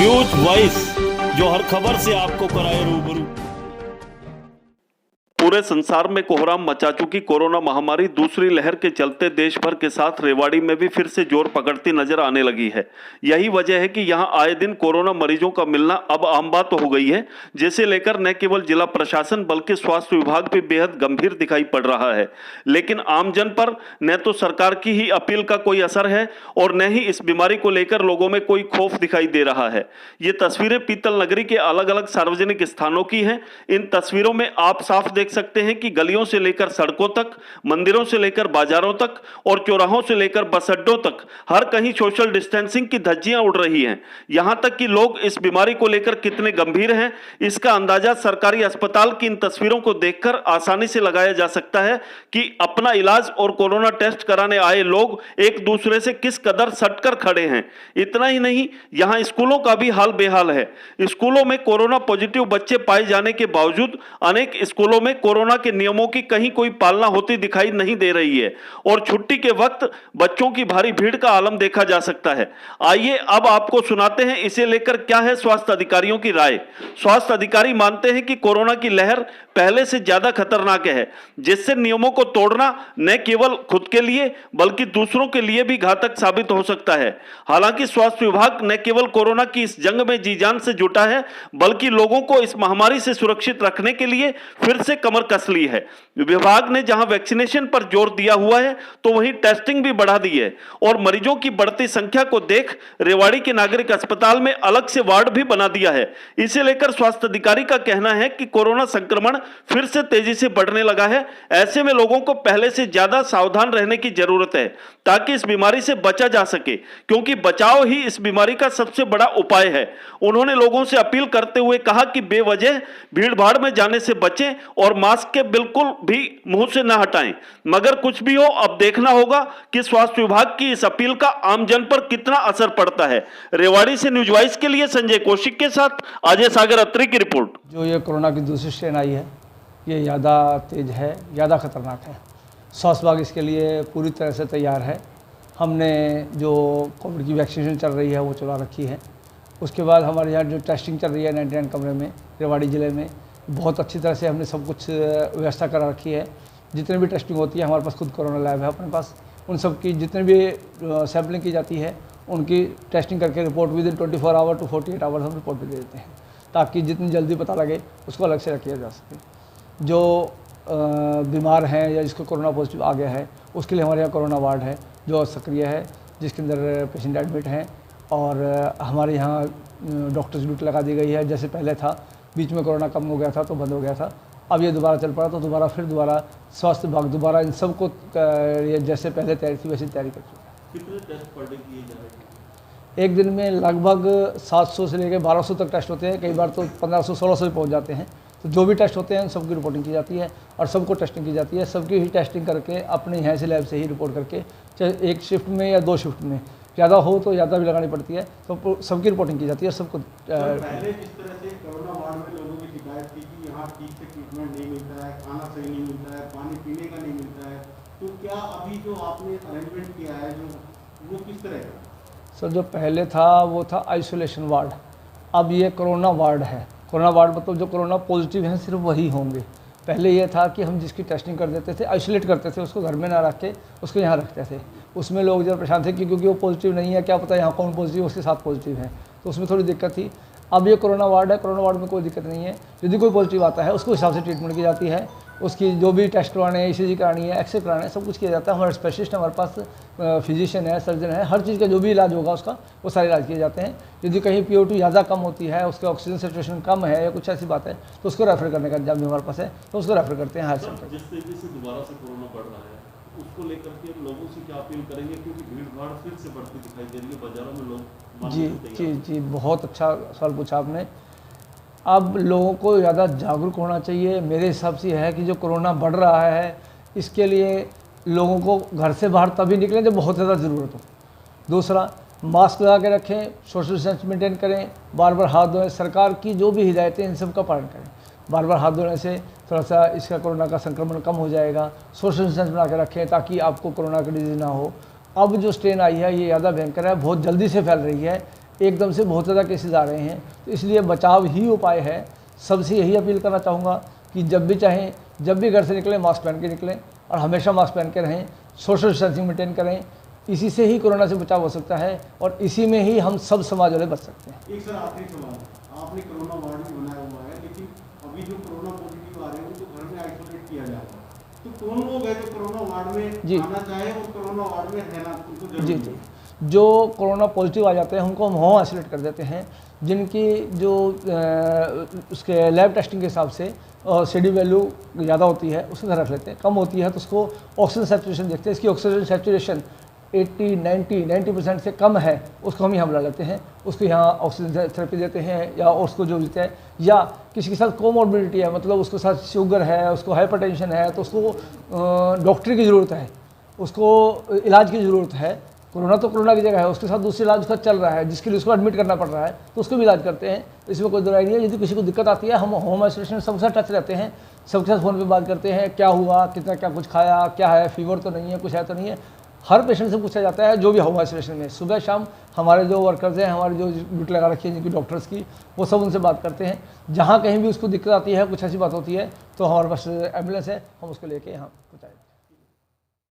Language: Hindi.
न्यूज वॉइस, जो हर खबर से आपको कराए रूबरू। पूरे संसार में कोहराम मचा चुकी कोरोना महामारी दूसरी लहर के चलते देश भर के साथ रेवाड़ी में भी फिर से जोर पकड़ती नजर आने लगी है। यही वजह है कि यहां आए दिन कोरोना मरीजों का मिलना अब आम बात हो गई है, जिसे लेकर न केवल जिला प्रशासन बल्कि स्वास्थ्य विभाग भी बेहद गंभीर दिखाई पड़ रहा है। लेकिन आमजन पर न तो सरकार की ही अपील का कोई असर है और न ही इस बीमारी को लेकर लोगों में कोई खौफ दिखाई दे रहा है। ये तस्वीरें पीतल नगरी के अलग अलग सार्वजनिक स्थानों की हैं। इन तस्वीरों में आप साफ देख सकते हैं कि गलियों से लेकर सड़कों तक, मंदिरों से लेकर बाजारों तक और चौराहों से लेकर बस अड्डों तक हर कहीं सोशल डिस्टेंसिंग की धज्जियां उड़ रही हैं। यहां तक कि लोग इस बीमारी को लेकर कितने गंभीर हैं, इसका अंदाजा सरकारी अस्पताल की इन तस्वीरों को देखकर आसानी से लगाया जा सकता है कि अपना इलाज और कोरोना टेस्ट कराने आए लोग एक दूसरे से किस कदर सटकर खड़े हैं। इतना ही नहीं, यहां स्कूलों का भी हाल बेहाल है। स्कूलों में कोरोना पॉजिटिव बच्चे पाए जाने के बावजूद अनेक स्कूलों में कोरोना के नियमों की कहीं कोई पालना होती दिखाई नहीं दे रही है और छुट्टी के वक्त बच्चों की भारी भीड़ का आलम देखा जा सकता है। आइए अब आपको सुनाते हैं इसे लेकर क्या है स्वास्थ्य अधिकारियों की राय। स्वास्थ्य अधिकारी मानते हैं कि कोरोना की लहर पहले से ज्यादा खतरनाक है, जिससे नियमों को तोड़ना न केवल खुद के लिए बल्कि दूसरों के लिए भी घातक साबित हो सकता है। हालांकि स्वास्थ्य विभाग न केवल कोरोना की इस जंग में जी जान से जुटा है, बल्कि लोगों को इस महामारी से सुरक्षित रखने के लिए फिर से कमर कस ली है। विभाग ने जहां वैक्सीनेशन पर जोर दिया हुआ है, तो वहीं टेस्टिंग भी बढ़ा दी है और मरीजों की बढ़ती संख्या को देख रेवाड़ी के नागरिक अस्पताल में अलग से वार्ड भी बना दिया है। इसे लेकर स्वास्थ्य अधिकारी का कहना है कि कोरोना संक्रमण फिर से तेजी से बढ़ने लगा है। ऐसे में लोगों को पहले से ज्यादा सावधान रहने की जरूरत है ताकि इस बीमारी से बचा जा सके, क्योंकि बचाव ही इस बीमारी का सबसे बड़ा उपाय है। उन्होंने लोगों से अपील करते हुए कहा कि बेवजह भीड़ भाड़ में जाने से बचें और मास्क के बिल्कुल भी मुंह से न हटाएं। मगर कुछ भी हो, अब देखना होगा कि स्वास्थ्य विभाग की इस अपील का आमजन पर कितना असर पड़ता है। रेवाड़ी से न्यूज वॉइस के लिए संजय कौशिक के साथ अजय सागर अत्री की रिपोर्ट। जो ये कोरोना की दूसरी स्ट्रेन आई है, ये ज़्यादा तेज है, ज़्यादा खतरनाक है। स्वास्थ्य विभाग इसके लिए पूरी तरह से तैयार है। हमने जो कोविड की वैक्सीनेशन चल रही है वो चला रखी है। उसके बाद हमारे यहाँ जो टेस्टिंग चल रही है 99 कमरे में रेवाड़ी ज़िले में, बहुत अच्छी तरह से हमने सब कुछ व्यवस्था करा रखी है। जितने भी टेस्टिंग होती है, हमारे पास खुद कोरोना लैब है अपने पास, उन सब की जितने भी सैम्पलिंग की जाती है उनकी टेस्टिंग करके report within 24 hour to 48 hours हम रिपोर्ट भी दे देते हैं, ताकि जितनी जल्दी पता लगे उसको अलग से रखा जा सके। जो बीमार हैं या जिसको कोरोना पॉजिटिव आ गया है, उसके लिए हमारे यहाँ कोरोना वार्ड है जो सक्रिय है, जिसके अंदर पेशेंट एडमिट हैं और हमारे यहाँ डॉक्टर्स ड्यूटी लगा दी गई है। जैसे पहले था, बीच में कोरोना कम हो गया था तो बंद हो गया था, अब ये दोबारा चल पड़ा तो दोबारा स्वास्थ्य विभाग दोबारा इन सबको जैसे पहले तैयारी थी वैसी तैयारी कर चुका है। कितने टेस्ट पर डे किए जा रहे हैं? एक दिन में लगभग 700 से लेकर 1200 तक टेस्ट होते हैं, कई बार तो 1500-1600 भी पहुंच जाते हैं। तो जो भी टेस्ट होते हैं उन सबकी रिपोर्टिंग की जाती है और सबको टेस्टिंग की जाती है। सबकी ही टेस्टिंग करके अपने यहाँ से लैब से ही रिपोर्ट करके, चाहे एक शिफ्ट में या 2 शिफ्ट में, ज़्यादा हो तो ज़्यादा भी लगानी पड़ती है, तो सबकी रिपोर्टिंग की जाती है। सबको पहले जिस तरह से कोरोना वार्ड में लोगों की शिकायत थी कि यहाँ ठीक से ट्रीटमेंट नहीं मिलता है, खाना सही नहीं मिलता है, पानी पीने का नहीं मिलता है, तो क्या अभी जो आपने अरेंजमेंट किया है जो वो किस तरह का? सर, जो पहले था वो था आइसोलेशन वार्ड, अब ये कोरोना वार्ड है। कोरोना वार्ड मतलब जो कोरोना पॉजिटिव हैं सिर्फ वही होंगे। पहले ये था कि हम जिसकी टेस्टिंग कर देते थे, आइसोलेट करते थे, उसको घर में ना रख के उसको यहाँ रखते थे। उसमें लोग जब परेशान थे कि क्योंकि वो पॉजिटिव नहीं है, क्या पता यहाँ कौन पॉजिटिव उसके साथ पॉजिटिव है, तो उसमें थोड़ी दिक्कत थी। अब ये कोरोना वार्ड है, कोरोना वार्ड में कोई दिक्कत नहीं है। यदि कोई पॉजिटिव आता है उसको हिसाब से ट्रीटमेंट की जाती है, उसकी जो भी टेस्ट करवाने हैं, ECG करानी है, एक्सरे कराना है, सब कुछ किया जाता है। हमारे स्पेशलिस्ट हमारे पास फिजिशियन है, सर्जन है, हर चीज़ का जो भी इलाज होगा उसका वो सारे इलाज किए जाते हैं। यदि कहीं PO2 ज़्यादा कम होती है, उसके ऑक्सीजन सेचुरेशन कम है या कुछ ऐसी बात है, तो उसको रेफर करने का इंतजाम भी हमारे पास है, तो उसको रेफर करते हैं हायर सेंटर। जिस तरीके से दोबारा से कोरोना बढ़ रहा है, उसको लेकर के लोगों से क्या अपील करेंगे, क्योंकि भीड़ भाड़ फिर से बढ़ती दिखाई दे रही है, बाजारों में लोग जी, बहुत अच्छा सवाल पूछा आपने। अब लोगों को ज़्यादा जागरूक होना चाहिए। मेरे हिसाब से यह है कि जो कोरोना बढ़ रहा है, इसके लिए लोगों को घर से बाहर तभी निकलें जब बहुत ज़्यादा ज़रूरत हो। दूसरा, मास्क लगा के रखें, सोशल डिस्टेंस मेंटेन करें, बार बार हाथ धोएं, सरकार की जो भी हिदायतें इन सब का पालन करें। बार बार हाथ धोने से थोड़ा सा इसका कोरोना का संक्रमण कम हो जाएगा। सोशल डिस्टेंस बना के रखें ताकि आपको कोरोना की डिजीज़ ना हो। अब जो स्ट्रेन आई है ये ज़्यादा भयंकर है, बहुत जल्दी से फैल रही है। एकदम से बहुत ज़्यादा केसेस आ रहे हैं, तो इसलिए बचाव ही उपाय है। सबसे यही अपील करना चाहूँगा कि जब भी चाहें, जब भी घर से निकलें मास्क पहन के निकलें और हमेशा मास्क पहन के रहें, सोशल डिस्टेंसिंग मेंटेन करें। इसी से ही कोरोना से बचाव हो सकता है और इसी में ही हम सब समाज वाले बच सकते हैं। एक सर आखिरी सवाल, आपने कोरोना वार्ड भी बनाया हुआ है, लेकिन अभी जो कोरोना पॉजिटिव आ रहे हैं उनको घर में आइसोलेट किया जा रहा है, तो कौन लोग हैं जो कोरोना वार्ड में आना चाहे और कोरोना वार्ड में रहना उनको जरूरी है? जी, जो कोरोना पॉजिटिव आ जाते हैं उनको हम होम आइसोलेट कर देते हैं, जिनकी जो उसके लैब टेस्टिंग के हिसाब से CD वैल्यू ज़्यादा होती है उसको घर रख लेते हैं, कम होती है तो उसको ऑक्सीजन सैचुरेशन देखते हैं। इसकी ऑक्सीजन सैचुरेशन 80-90% से कम है, उसको हम यहाँ बुला लेते हैं, उसको यहाँ ऑक्सीजन थेरेपी देते हैं या उसको जो देते हैं। या किसी के साथ कोमॉर्बिडिटी है, मतलब उसके साथ शुगर है, उसको हाइपरटेंशन है, तो उसको डॉक्टर की ज़रूरत है, उसको इलाज की ज़रूरत है। कोरोना तो कोरोना की जगह है, उसके साथ दूसरे इलाज उसका चल रहा है जिसके लिए उसको एडमिट करना पड़ रहा है, तो उसको भी इलाज करते हैं। इसमें कोई दवाई नहीं है। यदि किसी को दिक्कत आती है, हम होम आइसोलेशन सबके साथ टच रहते हैं, सबके साथ फ़ोन पे बात करते हैं, क्या हुआ, कितना क्या कुछ खाया, क्या है, फीवर तो नहीं है, कुछ है तो नहीं है। हर पेशेंट से पूछा जाता है जो भी होम आइसोलेशन में। सुबह शाम हमारे जो वर्कर्स हैं, हमारी जो ड्यूटी लगा रखी है जिनकी डॉक्टर्स की, वो सब उनसे बात करते हैं। जहाँ कहीं भी उसको दिक्कत आती है, कुछ ऐसी बात होती है, तो हमारे पास एम्बुलेंस है, हम उसको लेके यहाँ पहुँचाएंगे।